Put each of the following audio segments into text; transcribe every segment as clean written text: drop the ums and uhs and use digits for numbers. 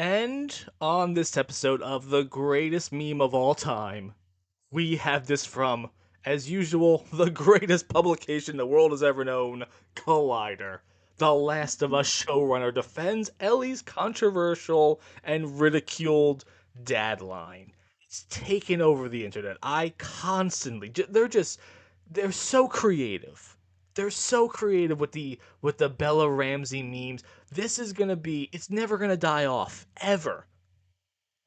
And on this episode of the greatest meme of all time, we have this from, as usual, the greatest publication the world has ever known, Collider. The Last of Us showrunner defends Ellie's controversial and ridiculed dad line. It's taken over the internet. I constantly, they're so creative. They're so creative with the Bella Ramsey memes. This is gonna be, it's never gonna die off ever.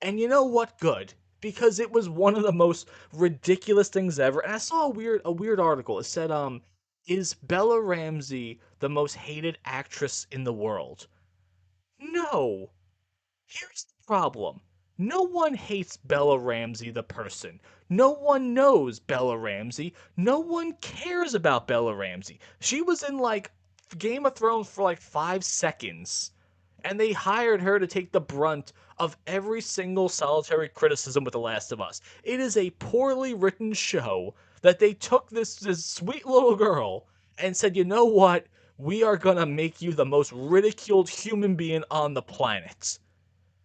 And you know what? Good. Because it was one of the most ridiculous things ever. And I saw a weird article. It said, is Bella Ramsey the most hated actress in the world? No. Here's the problem. No one hates Bella Ramsey the person. No one knows Bella Ramsey. No one cares about Bella Ramsey. She was in like Game of Thrones for like 5 seconds. And they hired her to take the brunt of every single solitary criticism with The Last of Us. It is a poorly written show that they took this sweet little girl and said, you know what? We are gonna make you the most ridiculed human being on the planet.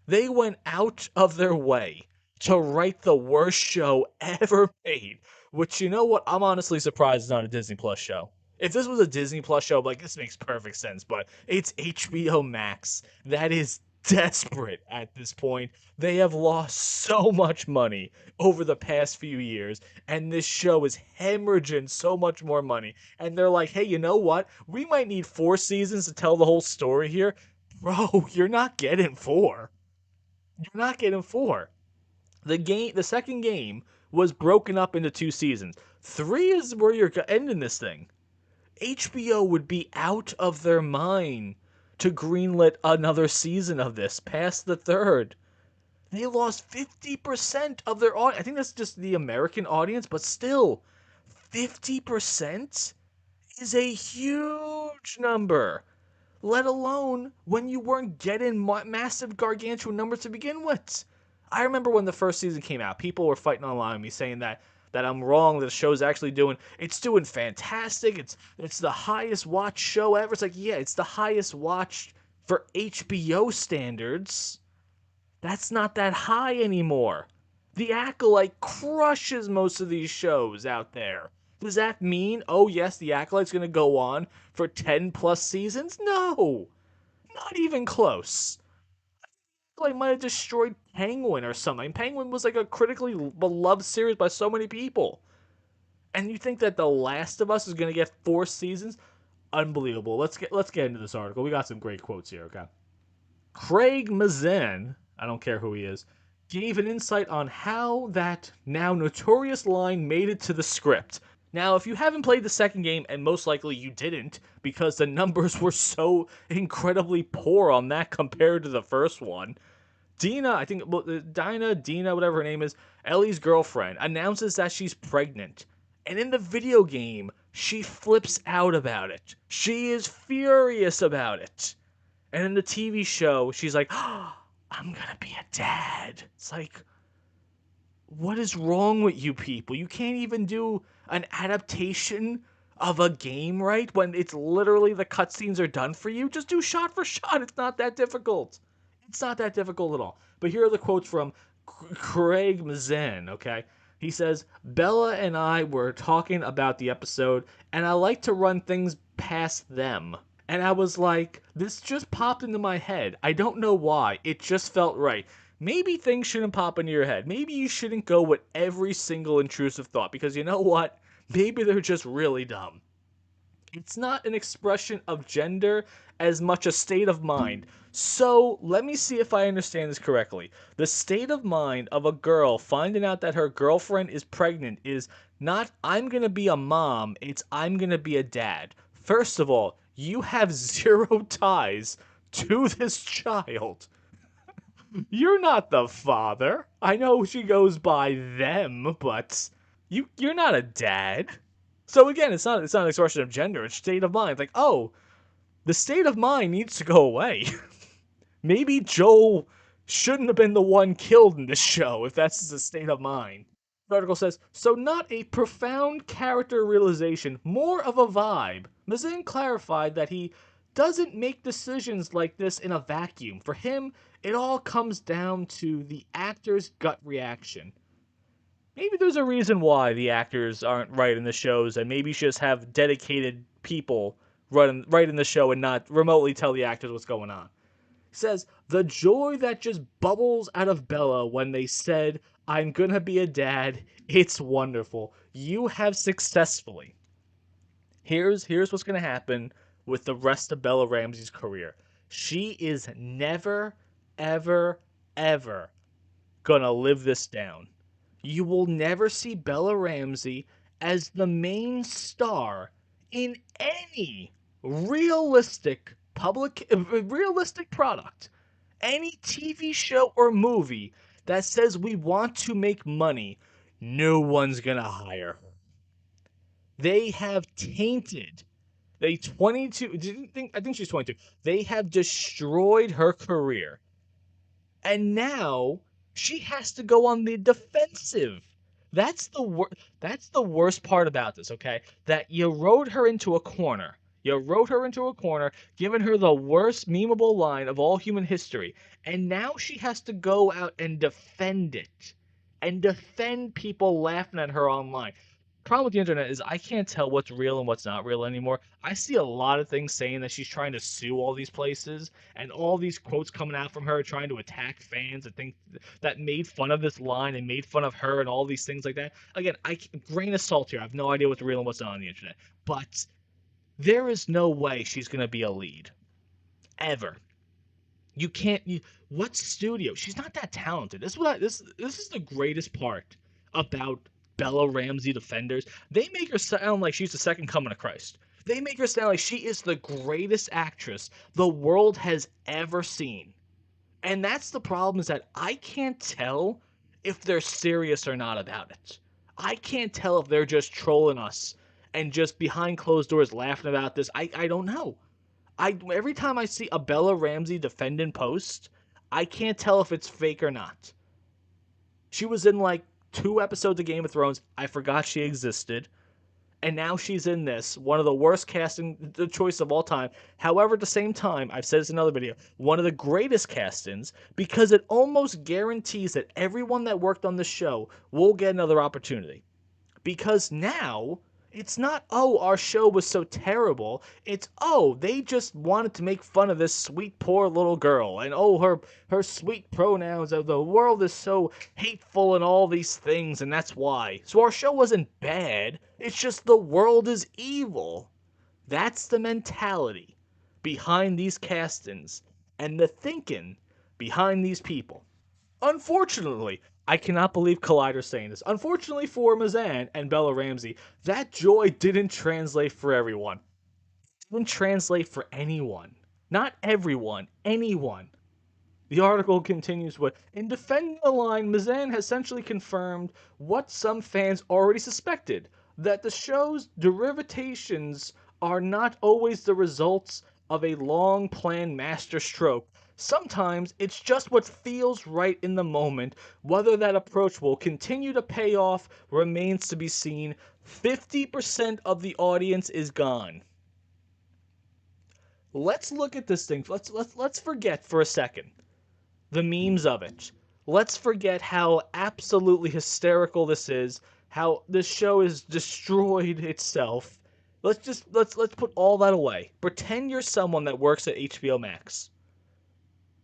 They went out of their way to write the worst show ever made, which, you know what? I'm honestly surprised it's not a Disney Plus show. If this was a Disney Plus show, like, this makes perfect sense, but it's HBO Max. That is desperate at this point. They have lost so much money over the past few years, and this show is hemorrhaging so much more money. And they're like, hey, you know what? We might need 4 seasons to tell the whole story here. Bro, you're not getting four. You're not getting four. The second game was broken up into 2 seasons. Three is where you're ending this thing. HBO would be out of their mind to greenlit another season of this past the third. They lost 50% of their audience. I think that's just the American audience, but still, 50% is a huge number. Let alone when you weren't getting massive gargantuan numbers to begin with. I remember when the first season came out, people were fighting online with me saying that I'm wrong, that the show's actually doing fantastic. It's the highest watched show ever. It's like, yeah, it's the highest watched for HBO standards. That's not that high anymore. The Acolyte crushes most of these shows out there. Does that mean, oh yes, The Acolyte's gonna go on for 10 plus seasons? No! Not even close. Like, might have destroyed Penguin or something. Penguin was like a critically beloved series by so many people. And you think that The Last of Us is gonna get 4 seasons? Unbelievable. Let's get into this article. We got some great quotes here, okay? Craig Mazin, I don't care who he is, gave an insight on how that now notorious line made it to the script. Now, if you haven't played the second game, and most likely you didn't, because the numbers were so incredibly poor on that compared to the first one, Dina, I think, well, Dina, whatever her name is, Ellie's girlfriend, announces that she's pregnant. And in the video game, she flips out about it. She is furious about it. And in the TV show, she's like, oh, I'm gonna be a dad. It's like, what is wrong with you people? You can't even do an adaptation of a game right when it's literally the cutscenes are done for you. Just do shot for shot. It's not that difficult. It's not that difficult at all. But here are the quotes from Craig Mazin, okay? He says, Bella and I were talking about the episode, and I like to run things past them. And I was like, this just popped into my head. I don't know why. It just felt right. Maybe things shouldn't pop into your head. Maybe you shouldn't go with every single intrusive thought because you know what? Maybe they're just really dumb. It's not an expression of gender as much a state of mind. So, let me see if I understand this correctly. The state of mind of a girl finding out that her girlfriend is pregnant is not, I'm gonna be a mom, it's, I'm gonna be a dad. First of all, you have zero ties to this child. You're not the father. I know she goes by them, but you're not a dad. So again, it's not an expression of gender, it's state of mind. Like, oh, the state of mind needs to go away. Maybe Joel shouldn't have been the one killed in this show if that's the state of mind. The article says, so not a profound character realization, more of a vibe. Mazin clarified that he doesn't make decisions like this in a vacuum. For him, it all comes down to the actor's gut reaction. Maybe there's a reason why the actors aren't writing the shows, and maybe you should just have dedicated people writing the show and not remotely tell the actors what's going on. He says, the joy that just bubbles out of Bella when they said, I'm gonna be a dad, it's wonderful. You have successfully. Here's what's gonna happen with the rest of Bella Ramsey's career. She is never, ever, ever gonna live this down. You will never see Bella Ramsey as the main star in any realistic product. Any TV show or movie that says we want to make money, no one's gonna hire her. They have tainted. They 22. I think she's 22. They have destroyed her career, and now she has to go on the defensive. That's the worst part about this, okay? That you wrote her into a corner. You wrote her into a corner, giving her the worst memeable line of all human history, and now she has to go out and defend it. And defend people laughing at her online. Problem with the internet is I can't tell what's real and what's not real anymore. I see a lot of things saying that she's trying to sue all these places, and all these quotes coming out from her trying to attack fans and think that made fun of this line and made fun of her and all these things like that. Again, grain of salt here. I have no idea what's real and what's not on the internet, but there is no way she's gonna be a lead ever. You can't. What studio? She's not that talented. This is the greatest part about Bella Ramsey Defenders. They make her sound like she's the second coming of Christ. They make her sound like she is the greatest actress the world has ever seen. And that's the problem, is that I can't tell if they're serious or not about it. I can't tell if they're just trolling us and just behind closed doors laughing about this. I don't know. Every time I see a Bella Ramsey defendant post, I can't tell if it's fake or not. She was in like 2 episodes of Game of Thrones. I forgot she existed. And now she's in this, one of the worst casting choice of all time. However, at the same time, I've said this in another video, one of the greatest castings, because it almost guarantees that everyone that worked on the show will get another opportunity. Because now, it's not, oh, our show was so terrible. It's, oh, they just wanted to make fun of this sweet, poor little girl. And, oh, her sweet pronouns of the world is so hateful and all these things, and that's why. So our show wasn't bad. It's just the world is evil. That's the mentality behind these castings and the thinking behind these people. Unfortunately, I cannot believe Collider's saying this. Unfortunately for Mazan and Bella Ramsey, that joy didn't translate for everyone. It didn't translate for anyone. Not everyone, anyone. The article continues with, in defending the line, Mazan has essentially confirmed what some fans already suspected, that the show's derivations are not always the results of a long-planned master stroke. Sometimes it's just what feels right in the moment. Whether that approach will continue to pay off remains to be seen. 50% of the audience is gone. Let's look at this thing. Let's forget for a second the memes of it. Let's forget how absolutely hysterical this is, how this show has destroyed itself. Let's put all that away. Pretend you're someone that works at HBO Max.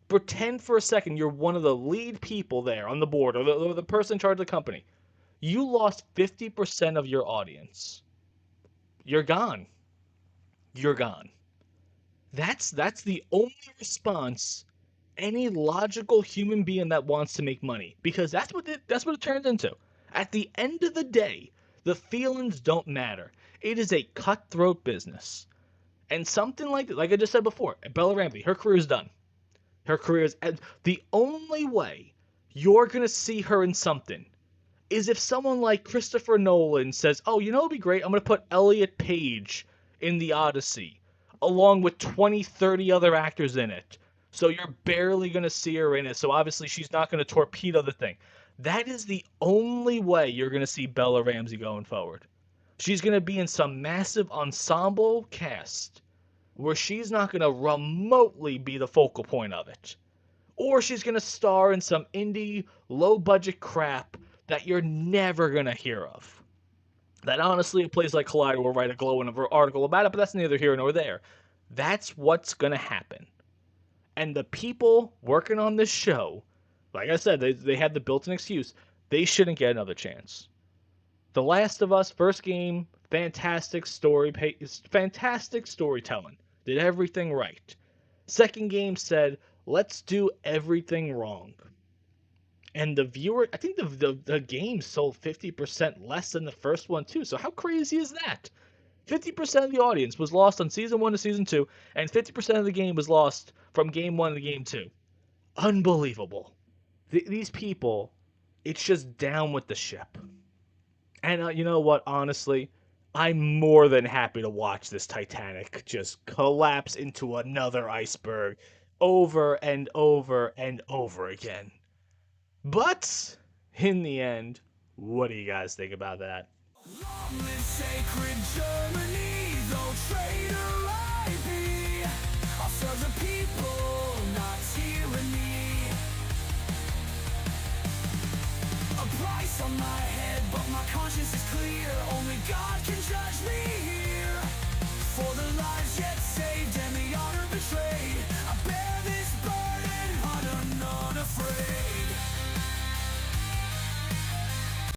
Pretend for a second you're one of the lead people there on the board, or the person in charge of the company. You lost 50% of your audience. You're gone. You're gone. That's the only response any logical human being that wants to make money, because that's what it turns into. At the end of the day, the feelings don't matter. It is a cutthroat business. And something like I just said before, Bella Ramsey, her career's done. Her career is, the only way you're going to see her in something is if someone like Christopher Nolan says, oh, you know what would be great? I'm going to put Elliot Page in The Odyssey, along with 20, 30 other actors in it. So you're barely going to see her in it. So obviously she's not going to torpedo the thing. That is the only way you're going to see Bella Ramsey going forward. She's going to be in some massive ensemble cast where she's not going to remotely be the focal point of it. Or she's going to star in some indie, low budget crap that you're never going to hear of. That honestly, a place like Collider will write a glowing article about it, but that's neither here nor there. That's what's going to happen. And the people working on this show, like I said, they had the built-in excuse. They shouldn't get another chance. The Last of Us, first game, fantastic fantastic storytelling. Did everything right. Second game said, let's do everything wrong. And the viewer, I think the game sold 50% less than the first one too. So how crazy is that? 50% of the audience was lost on season 1 to season 2, and 50% of the game was lost from game 1 to game 2. Unbelievable. These people, it's just down with the ship. And you know what? Honestly, I'm more than happy to watch this Titanic just collapse into another iceberg over and over and over again. But in the end, what do you guys think about that? Long live sacred Germany, though traitor I be. I'll serve the people, not tyranny. A price on my head, but my conscience is clear. Only God can judge me here. For the lives yet